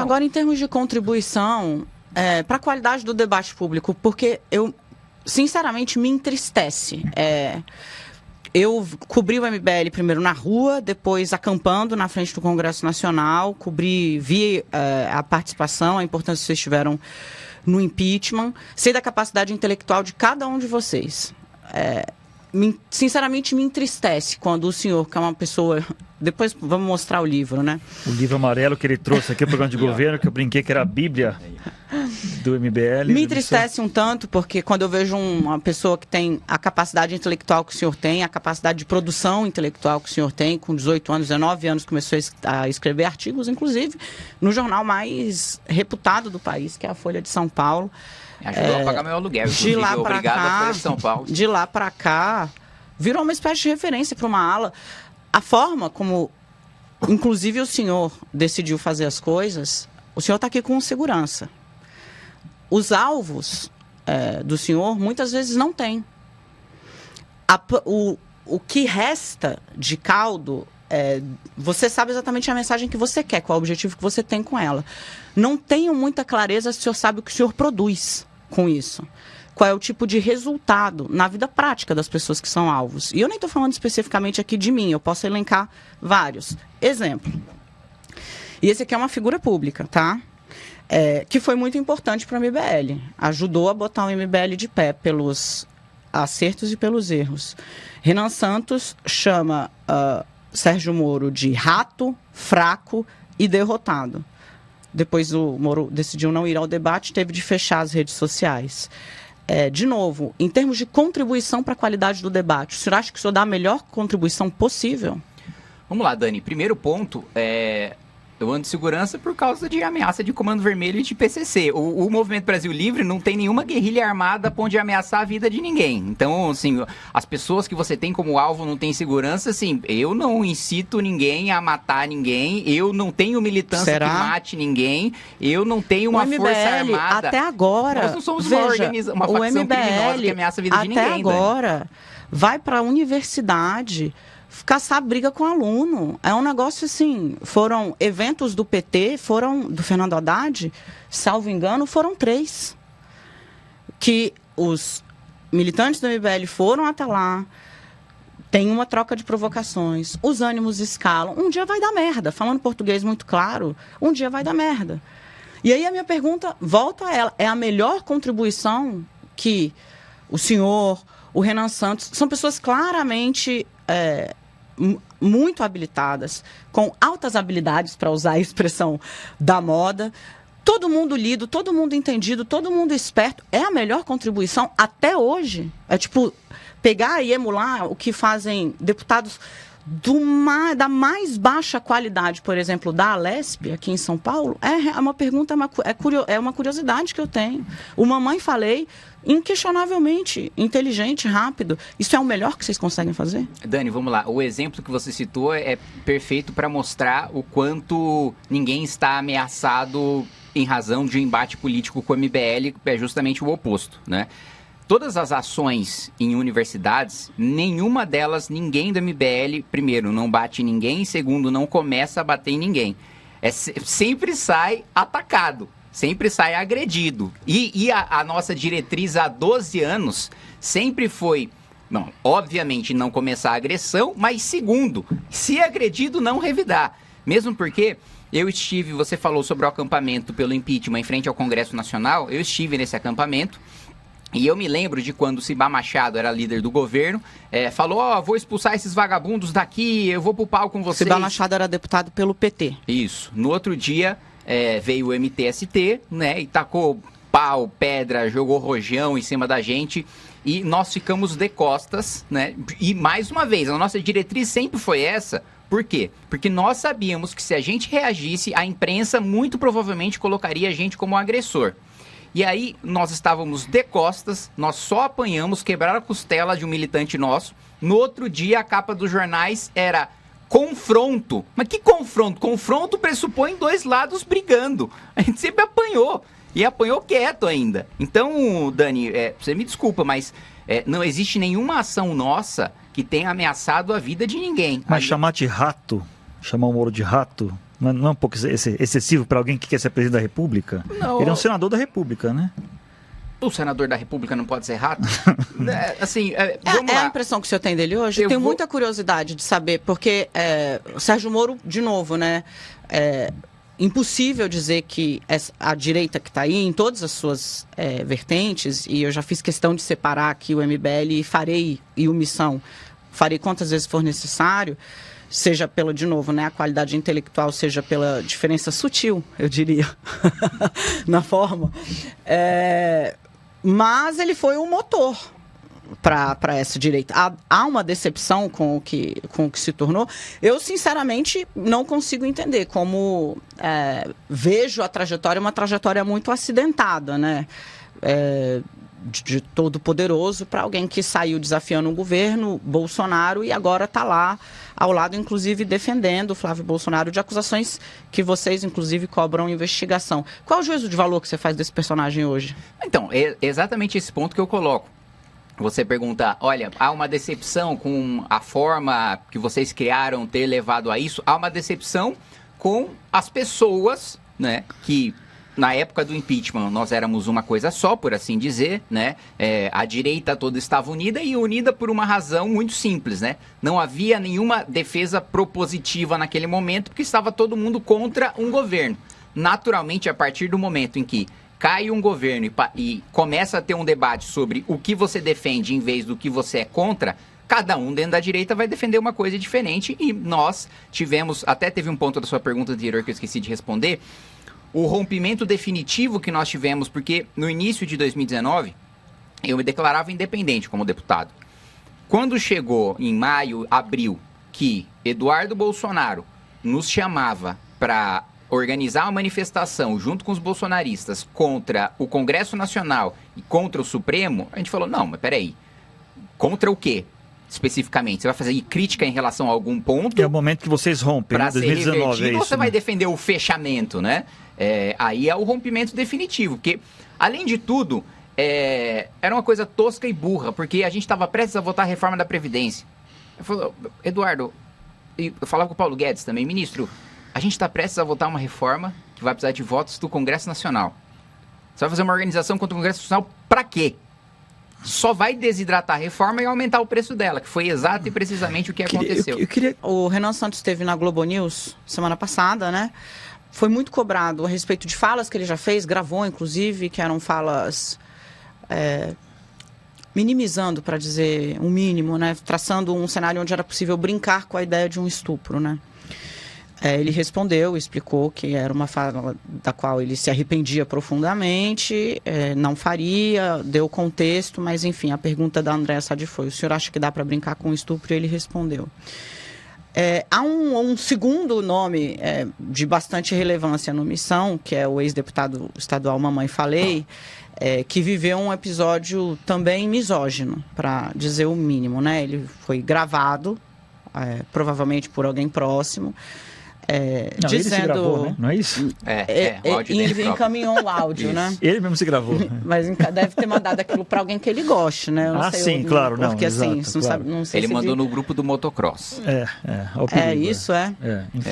Agora, em termos de contribuição para a qualidade do debate público, porque eu, sinceramente, me entristece. Eu cobri o MBL primeiro na rua, depois acampando na frente do Congresso Nacional, vi a participação, a importância que vocês tiveram no impeachment, sei da capacidade intelectual de cada um de vocês. Sinceramente, me entristece quando o senhor, que é uma pessoa... Depois vamos mostrar o livro, né? O livro amarelo que ele trouxe aqui, o programa de governo, que eu brinquei que era a Bíblia do MBL. Me entristece um tanto, porque quando eu vejo uma pessoa que tem a capacidade intelectual que o senhor tem, a capacidade de produção intelectual que o senhor tem, com 18 anos, 19 anos, começou a escrever artigos, inclusive, no jornal mais reputado do país, que é a Folha de São Paulo. Ajudou a pagar meu aluguel, de lá para cá, Folha de São Paulo. De lá para cá, virou uma espécie de referência para uma ala. A forma como, inclusive, o senhor decidiu fazer as coisas, o senhor está aqui com segurança. Os alvos do senhor, muitas vezes, não tem. O que resta de caldo, você sabe exatamente a mensagem que você quer, qual é o objetivo que você tem com ela. Não tenho muita clareza se o senhor sabe o que o senhor produz com isso. Qual é o tipo de resultado na vida prática das pessoas que são alvos. E eu nem estou falando especificamente aqui de mim, eu posso elencar vários. Exemplo. E esse aqui é uma figura pública, tá? Que foi muito importante para o MBL. Ajudou a botar o MBL de pé pelos acertos e pelos erros. Renan Santos chama Sérgio Moro de rato, fraco e derrotado. Depois o Moro decidiu não ir ao debate, teve de fechar as redes sociais. De novo, em termos de contribuição para a qualidade do debate, o senhor acha que o senhor dá a melhor contribuição possível? Vamos lá, Dani. Primeiro ponto, eu ando de segurança por causa de ameaça de Comando Vermelho e de PCC. O Movimento Brasil Livre não tem nenhuma guerrilha armada a ponto de ameaçar a vida de ninguém. Então, assim, as pessoas que você tem como alvo não têm segurança, assim, eu não incito ninguém a matar ninguém, eu não tenho militância que mate ninguém, eu não tenho uma força armada. Até agora, nós não somos uma facção criminosa que ameaça a vida de ninguém. Até agora, vai para a universidade... caçar briga com aluno. É um negócio assim, foram eventos do PT, do Fernando Haddad, salvo engano, foram 3. Que os militantes do MBL foram até lá, tem uma troca de provocações, os ânimos escalam, um dia vai dar merda, falando português muito claro, um dia vai dar merda. E aí a minha pergunta volta a ela, é a melhor contribuição que o senhor, o Renan Santos, são pessoas claramente... muito habilitadas, com altas habilidades, para usar a expressão da moda, todo mundo lido, todo mundo entendido, todo mundo esperto, é a melhor contribuição até hoje. É tipo, pegar e emular o que fazem deputados da mais baixa qualidade, por exemplo, da Alesp, aqui em São Paulo, é uma pergunta, é uma curiosidade que eu tenho. O Mamãe Falei, inquestionavelmente inteligente, rápido. Isso é o melhor que vocês conseguem fazer? Dani, vamos lá. O exemplo que você citou é perfeito para mostrar o quanto ninguém está ameaçado em razão de um embate político com o MBL, que é justamente o oposto, né? Todas as ações em universidades, nenhuma delas, ninguém do MBL, primeiro, não bate em ninguém, segundo, não começa a bater em ninguém. Sempre sai atacado, sempre sai agredido. E a nossa diretriz há 12 anos sempre foi, não, obviamente, não começar a agressão, mas segundo, se agredido, não revidar. Mesmo porque você falou sobre o acampamento pelo impeachment em frente ao Congresso Nacional, eu estive nesse acampamento. E eu me lembro de quando o Cibá Machado era líder do governo, falou, vou expulsar esses vagabundos daqui, eu vou pro pau com vocês. Cibá Machado era deputado pelo PT. Isso. No outro dia, veio o MTST, né, e tacou pau, pedra, jogou rojão em cima da gente, e nós ficamos de costas, né, e mais uma vez, a nossa diretriz sempre foi essa. Por quê? Porque nós sabíamos que se a gente reagisse, a imprensa muito provavelmente colocaria a gente como agressor. E aí, nós estávamos de costas, nós só apanhamos, quebraram a costela de um militante nosso. No outro dia, a capa dos jornais era confronto. Mas que confronto? Confronto pressupõe 2 lados brigando. A gente sempre apanhou. E apanhou quieto ainda. Então, Dani, você me desculpa, mas não existe nenhuma ação nossa que tenha ameaçado a vida de ninguém. Mas chamar de rato, chamar o Moro de rato... Não é um pouco excessivo para alguém que quer ser presidente da República? Não. Ele é um senador da República, né? O senador da República não pode ser rato? Vamos lá. A impressão que o senhor tem dele hoje? Eu tenho muita curiosidade de saber, porque o Sérgio Moro, de novo, né? Impossível dizer que a direita que está aí, em todas as suas vertentes, e eu já fiz questão de separar aqui o MBL e o Missão, farei quantas vezes for necessário, seja pela, de novo, né, a qualidade intelectual, seja pela diferença sutil, eu diria, na forma. Mas ele foi um motor para essa direita. Há uma decepção com o que se tornou. Eu, sinceramente, não consigo entender como vejo a trajetória, uma trajetória muito acidentada, né? De todo poderoso para alguém que saiu desafiando o governo Bolsonaro e agora está lá ao lado, inclusive, defendendo o Flávio Bolsonaro de acusações que vocês, inclusive, cobram investigação. Qual é o juízo de valor que você faz desse personagem hoje? Então, é exatamente esse ponto que eu coloco. Você pergunta, olha, há uma decepção com a forma que vocês criaram ter levado a isso? Há uma decepção com as pessoas, né, que na época do impeachment nós éramos uma coisa só, por assim dizer, né? A direita toda estava unida e unida por uma razão muito simples, né? Não havia nenhuma defesa propositiva naquele momento porque estava todo mundo contra um governo. Naturalmente, a partir do momento em que cai um governo e começa a ter um debate sobre o que você defende em vez do que você é contra, cada um dentro da direita vai defender uma coisa diferente e nós tivemos, até teve um ponto da sua pergunta anterior que eu esqueci de responder, o rompimento definitivo que nós tivemos, porque no início de 2019 eu me declarava independente como deputado. Quando chegou em maio, abril, que Eduardo Bolsonaro nos chamava para organizar uma manifestação junto com os bolsonaristas contra o Congresso Nacional e contra o Supremo, a gente falou, não, mas peraí, contra o quê? Especificamente, você vai fazer crítica em relação a algum ponto? É o momento que vocês rompem, né? 2019, ou você vai defender o fechamento, né? Aí é o rompimento definitivo, porque, além de tudo, era uma coisa tosca e burra, porque a gente estava prestes a votar a reforma da Previdência. Eu falei, Eduardo, eu falava com o Paulo Guedes também, ministro, a gente está prestes a votar uma reforma que vai precisar de votos do Congresso Nacional. Você vai fazer uma organização contra o Congresso Nacional para quê? Só vai desidratar a reforma e aumentar o preço dela, que foi exato e precisamente o que aconteceu. O Renan Santos esteve na Globo News semana passada, né? Foi muito cobrado a respeito de falas que ele já fez, gravou inclusive, que eram falas minimizando, para dizer um mínimo, né? Traçando um cenário onde era possível brincar com a ideia de um estupro, né? Ele respondeu, explicou que era uma fala da qual ele se arrependia profundamente, não faria, deu contexto, mas enfim, a pergunta da Andréa Sadi foi, o senhor acha que dá para brincar com estupro? E ele respondeu. Há um segundo nome de bastante relevância no Missão, que é o ex-deputado estadual Mamãe Falei, que viveu um episódio também misógino, para dizer o mínimo, né? Ele foi gravado, provavelmente por alguém próximo, não, dizendo... ele se gravou, né? Não é isso? O áudio e dele ele encaminhou o áudio, né? Ele mesmo se gravou. Mas deve ter mandado aquilo para alguém que ele goste, né? Eu não sei, sim, claro. Não, porque exato, assim, não, claro. sabe, não sei ele se mandou no grupo do motocross. Isso, enfim.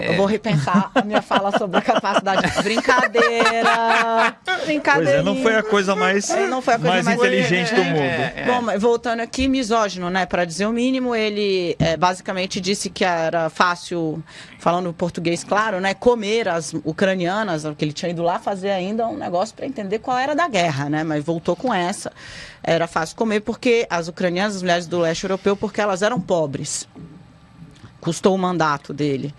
Eu vou repensar a minha fala sobre a capacidade de brincadeira. Pois não foi a coisa mais inteligente do mundo. Bom, mas voltando aqui, misógino, né? Para dizer o mínimo, ele basicamente disse que era fácil, falando português claro, né? Comer as ucranianas, que ele tinha ido lá fazer ainda um negócio para entender qual era da guerra, né? Mas voltou com essa. Era fácil comer porque as ucranianas, as mulheres do leste europeu, porque elas eram pobres. Custou o mandato dele.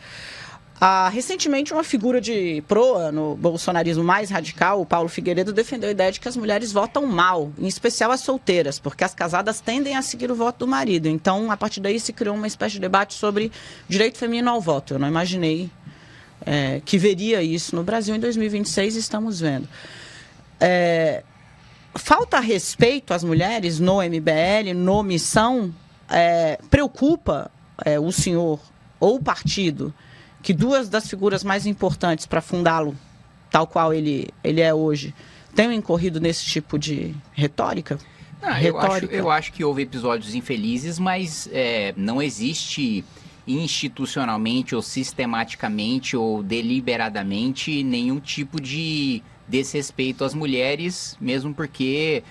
Recentemente, uma figura de proa no bolsonarismo mais radical, o Paulo Figueiredo, defendeu a ideia de que as mulheres votam mal, em especial as solteiras, porque as casadas tendem a seguir o voto do marido. Então, a partir daí, se criou uma espécie de debate sobre direito feminino ao voto. Eu não imaginei que veria isso no Brasil em 2026, estamos vendo. Falta respeito às mulheres no MBL, no Missão, preocupa o senhor ou o partido que duas das figuras mais importantes para fundá-lo, tal qual ele é hoje, tenham incorrido nesse tipo de retórica? Eu acho que houve episódios infelizes, mas não existe institucionalmente ou sistematicamente ou deliberadamente nenhum tipo de desrespeito às mulheres, mesmo porque,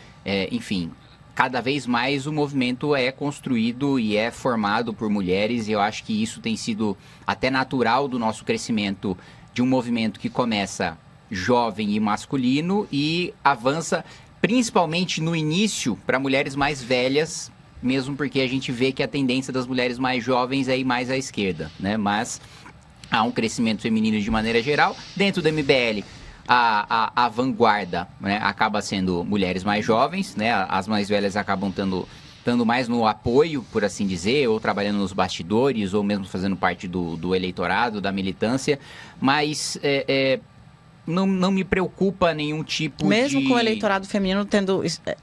enfim, cada vez mais o movimento é construído e é formado por mulheres, e eu acho que isso tem sido até natural do nosso crescimento de um movimento que começa jovem e masculino e avança principalmente no início para mulheres mais velhas, mesmo porque a gente vê que a tendência das mulheres mais jovens é ir mais à esquerda, né? Mas há um crescimento feminino de maneira geral. Dentro do MBL, a vanguarda, né, acaba sendo mulheres mais jovens, né? As mais velhas acabam estando mais no apoio, por assim dizer, ou trabalhando nos bastidores, ou mesmo fazendo parte do eleitorado, da militância, mas não me preocupa nenhum tipo mesmo com o eleitorado feminino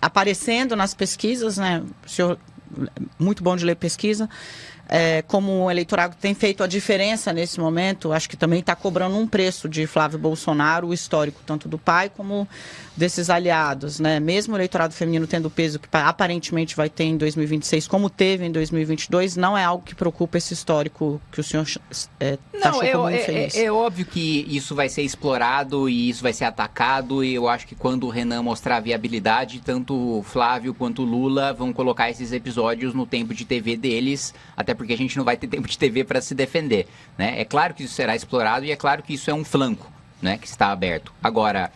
aparecendo nas pesquisas, né? O senhor, muito bom de ler pesquisa, como o eleitorado tem feito a diferença nesse momento, acho que também está cobrando um preço de Flávio Bolsonaro, o histórico tanto do pai como desses aliados, né? Mesmo o eleitorado feminino tendo o peso que aparentemente vai ter em 2026, como teve em 2022, não é algo que preocupa esse histórico que o senhor taxou como infeliz. É óbvio que isso vai ser explorado e isso vai ser atacado, e eu acho que quando o Renan mostrar a viabilidade, tanto o Flávio quanto o Lula vão colocar esses episódios no tempo de TV deles, até porque a gente não vai ter tempo de TV para se defender, né? É claro que isso será explorado e é claro que isso é um flanco, né, que está aberto. Agora,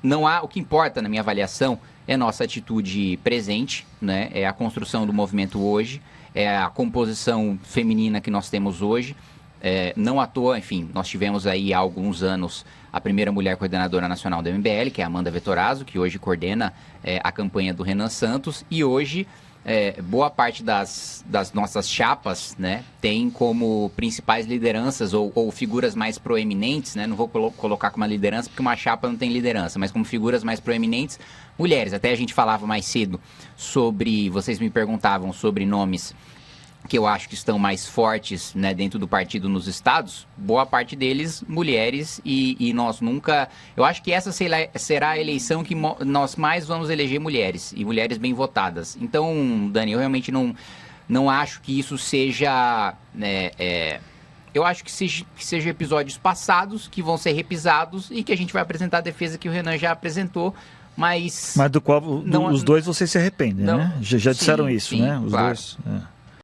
não há, o que importa na minha avaliação é nossa atitude presente, né? É a construção do movimento hoje, é a composição feminina que nós temos hoje. Não à toa, enfim, nós tivemos aí há alguns anos a primeira mulher coordenadora nacional do MBL, que é a Amanda Vettorazzo, que hoje coordena a campanha do Renan Santos, e hoje boa parte das nossas chapas, né, tem como principais lideranças ou figuras mais proeminentes, né, não vou colocar como uma liderança porque uma chapa não tem liderança, mas como figuras mais proeminentes, mulheres. Até a gente falava mais cedo vocês me perguntavam sobre nomes que eu acho que estão mais fortes, né, dentro do partido nos estados, boa parte deles mulheres, e nós nunca... Eu acho que essa será a eleição que nós mais vamos eleger mulheres, e mulheres bem votadas. Então, Dani, eu realmente não acho que isso seja... eu acho que seja episódios passados, que vão ser repisados, e que a gente vai apresentar a defesa que o Renan já apresentou, mas do qual os dois vocês se arrependem, né? Já disseram isso, sim, né? Os claro. dois...